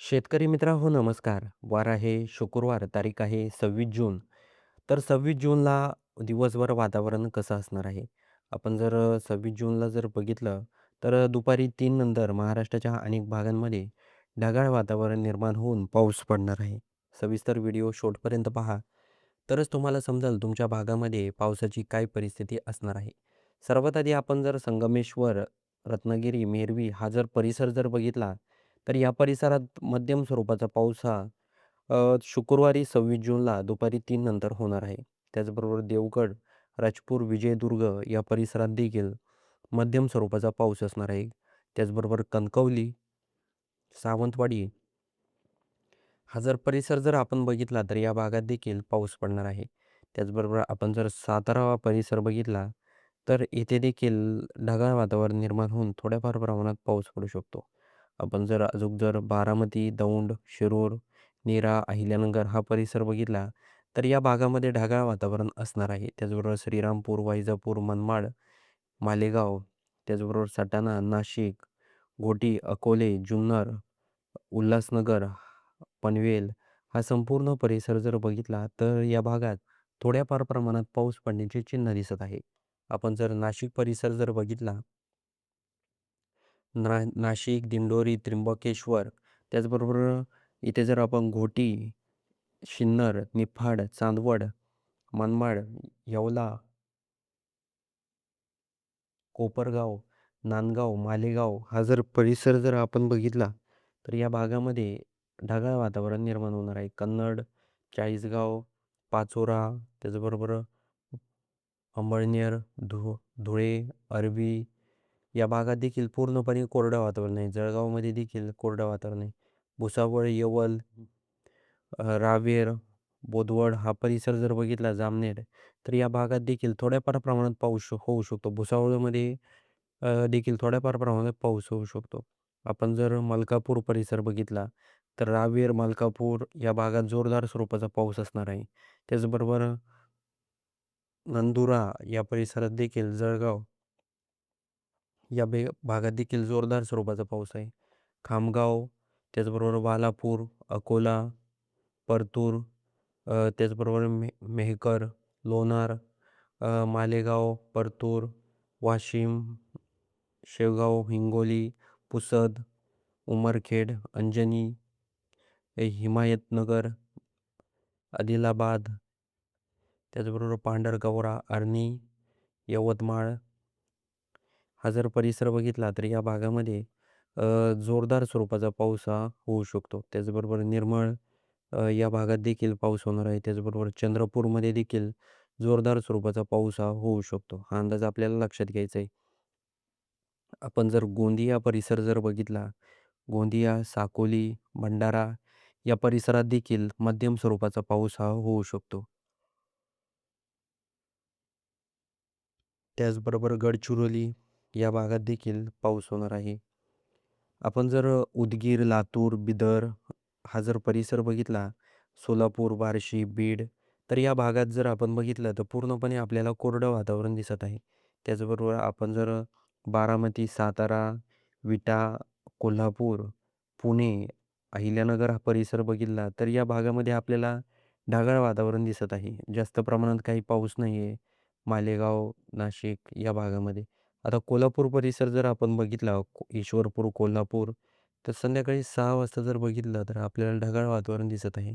शेतकरी मित्र नमस्कार. वार आहे शुक्रवार, तारीख आहे 26 जून. तर 26 जूनला दिवसभर वातावरण कसं असणार आहे? आपण जर 26 जूनला जर बघितलं, तर दुपारी 3 नंतर महाराष्ट्राच्या अनेक भागांमध्ये ढगाळ वातावरण निर्माण होऊन पाऊस पडणार आहे. सविस्तर व्हिडिओ शेवटपर्यंत पहा, तरच तुम्हाला समजेल तुमच्या भागामध्ये पावसाची काय परिस्थिती असणार आहे. सर्वात आधी आपण जर संगमेश्वर, रत्नागिरी, मेरवी हा जर परिसर जर बघितला, तर या परिसरात मध्यम स्वरूपाचा पाऊस हा शुक्रवारी 26 जूनला दुपारी 3 नंतर होणार आहे. त्याचबरोबर देवगड, राजपूर, विजयदुर्ग या परिसरात देखील मध्यम स्वरूपाचा पाऊस असणार आहे. त्याचबरोबर कणकवली, सावंतवाडी हा जर परिसर जर आपण बघितला, तर या भागात देखील पाऊस पडणार आहे. त्याचबरोबर आपण जर सातारा परिसर बघितला, तर येथे देखील ढगाळ वातावरण निर्माण होऊन थोड्याफार प्रमाणात पाऊस पडू शकतो. आपण जर अजून जर बारामती, दौंड, शिरूर, नीरा, अहिल्यानगर हा परिसर बघितला, तर या भागामध्ये ढगाळ वातावरण असणार आहे. त्याचबरोबर श्रीरामपूर, वैजापूर, मनमाड, मालेगाव, त्याचबरोबर सटाणा, नाशिक, घोटी, अकोले, जुन्नर, उल्हासनगर, पनवेल हा संपूर्ण परिसर जर बघितला, तर या भागात थोड्याफार प्रमाणात पाऊस पडण्याची चिन्ह दिसत आहे. आपण जर नाशिक परिसर जर बघितला, नाशिक, दिंडोरी, त्र्यंबकेश्वर, त्याचबरोबर इथे जर आपण घोटी, सिन्नर, निफाड, चांदवड, मनमाड, येवला, कोपरगाव, नांदगाव, मालेगाव हा जर परिसर जर आपण बघितला, तर या भागामध्ये ढगाळ वातावरण निर्माण होणार आहे. कन्नड, चाळीसगाव, पाचोरा, त्याचबरोबर अंबळनेर, धुळे, अरबी या भागात देखील पूर्णपणे कोरडं वातावरण आहे. जळगावमध्ये देखील कोरडं वातावरण आहे. भुसावळ, येवल, रावेर, बोदवड हा परिसर जर बघितला जामनेर, तर या भागात देखील थोड्याफार प्रमाणात पाऊस होऊ शकतो. भुसावळमध्ये देखील थोड्याफार प्रमाणात पाऊस होऊ शकतो. आपण जर मलकापूर परिसर बघितला, तर रावेर, मलकापूर या भागात जोरदार स्वरूपाचा पाऊस असणार आहे. त्याचबरोबर नंदुरा या परिसरात देखील जळगाव या भागात देखील जोरदार स्वरूपाचा पाऊस आहे. खामगाव, त्याचबरोबर बालापूर, अकोला, परतूर, त्याचबरोबर मेहकर, लोणार, मालेगाव, परतूर, वाशिम, शेवगाव, हिंगोली, पुसद, उमरखेड, अंजनी, हिमायतनगर, आदिलाबाद, त्याचबरोबर पांढरकवडा, आर्णी, यवतमाळ हा जर परिसर बघितला तर या भागामध्ये जोरदार स्वरूपाचा पाऊस हा होऊ शकतो. त्याचबरोबर निर्मळ या भागात देखील पाऊस होणार आहे. त्याचबरोबर चंद्रपूरमध्ये देखील जोरदार स्वरूपाचा पाऊस हा होऊ शकतो. हा अंदाज आपल्याला लक्षात घ्यायचा आहे. आपण जर गोंदिया परिसर जर बघितला, गोंदिया, साकोली, भंडारा या परिसरात देखील मध्यम स्वरूपाचा पाऊस हा होऊ शकतो. त्याचबरोबर गडचिरोली या भागात देखील पाऊस होणार आहे. आपण जर उदगीर, लातूर, बिदर हा जर परिसर बघितला, सोलापूर, बार्शी, बीड, तर या भागात जर आपण बघितलं तर पूर्णपणे आपल्याला कोरडं वातावरण दिसत आहे. त्याचबरोबर आपण जर बारामती, सातारा, विटा, कोल्हापूर, पुणे, अहिल्यानगर हा परिसर बघितला, तर या भागामध्ये आपल्याला ढगाळ वातावरण दिसत आहे. जास्त प्रमाणात काही पाऊस नाही आहे. मालेगाव, नाशिक या भागामध्ये. आता कोल्हापूर परिसर जर आपण बघितला, ईश्वरपूर, कोल्हापूर, तर संध्याकाळी 6 वाजता जर बघितलं, तर आपल्याला ढगाळ वातावरण दिसत आहे.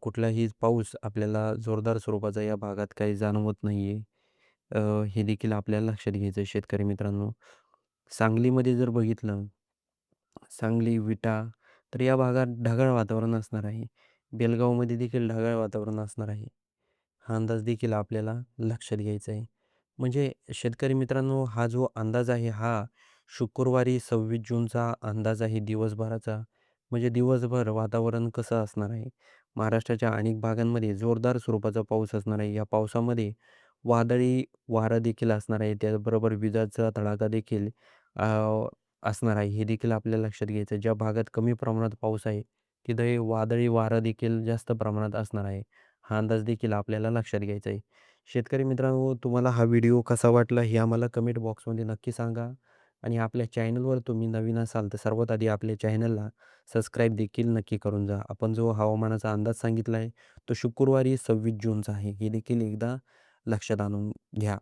कुठलाही पाऊस आपल्याला जोरदार स्वरूपाचा या भागात काही जाणवत नाही आहे. हे देखील आपल्याला लक्षात घ्यायचं आहे शेतकरी मित्रांनो. सांगलीमध्ये जर बघितलं, सांगली, विटा, तर या भागात ढगाळ वातावरण असणार आहे. बेलगावमध्ये देखील ढगाळ वातावरण असणार आहे. हा अंदाज देखील आपल्याला लक्षात घ्यायचा आहे. म्हणजे शेतकरी मित्रांनो, हा जो अंदाज आहे हा शुक्रवारी 26 जूनचा अंदाज आहे दिवसभराचा. म्हणजे दिवसभर वातावरण कसं असणार आहे. महाराष्ट्राच्या अनेक भागांमध्ये जोरदार स्वरूपाचा पाऊस असणार आहे. या पावसामध्ये वादळी वारा देखील असणार आहे. त्याचबरोबर विजांचा तडाखा देखील अ, असणार आहे. हे देखील आपल्याला लक्षात घ्यायचं आहे. ज्या भागात कमी प्रमाणात पाऊस आहे, तिथे हे वादळी वारा देखील जास्त प्रमाणात असणार आहे. हा अंदाज देखील आपल्याला लक्षात घ्यायचा आहे. शेतकरी मित्रांनो, तुम्हाला हा व्हिडिओ कसा वाटला हे आम्हाला कमेंट बॉक्समध्ये नक्की सांगा आणि आपल्या चॅनलवर तुम्ही नवीन असाल तर सर्वात आधी आपल्या चॅनलला सबस्क्राईब देखील नक्की करून जा. आपण जो हवामानाचा अंदाज सांगितला आहे, तो शुक्रवारी 26 जूनचा आहे. हे देखील एकदा लक्षात आणून घ्या.